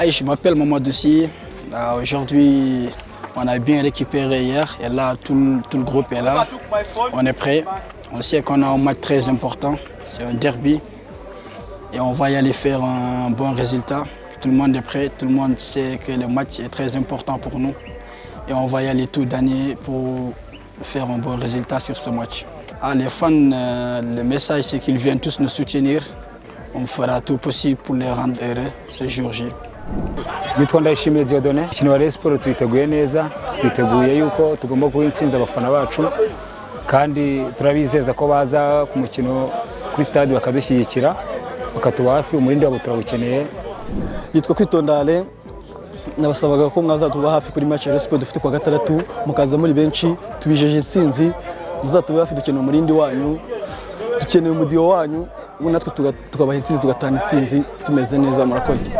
Je m'appelle Mamadou Sy. Aujourd'hui, on a bien récupéré hier et là, tout le groupe est là. On est prêt. On sait qu'on a un match très important. C'est un derby et on va y aller faire un bon résultat. Tout le monde est prêt. Tout le monde sait que le match est très important pour nous. Et on va y aller tout d'année pour faire un bon résultat sur ce match. Les fans, le message c'est qu'ils viennent tous nous soutenir. On fera tout possible pour les rendre heureux ce jour-J. Nitwa Ndayishimiye Dieudonné, umukino wa Rayon Sports twiteguye neza, twiteguye yuko tugomba guha intsinzi abafana bacu kandi turabizeza ko baza ku mukino kuri stade bakadushyigikira bakatuba hafi, umurindi wabo turawukeneye. Nitwa Kwitonda Alain, nabasabaga ko mwazatuba hafi kuri match ya Rayon Sports dufite kwa gatandatu, mukaza muri benshi, tubijeje intsinzi, muzatuba hafi, dukeneye umurindi wanyu, dukeneye umudiyo wanyu, natwe tukabaha intsinzi tugatanga intsinzi tumeze neza. Murakoze.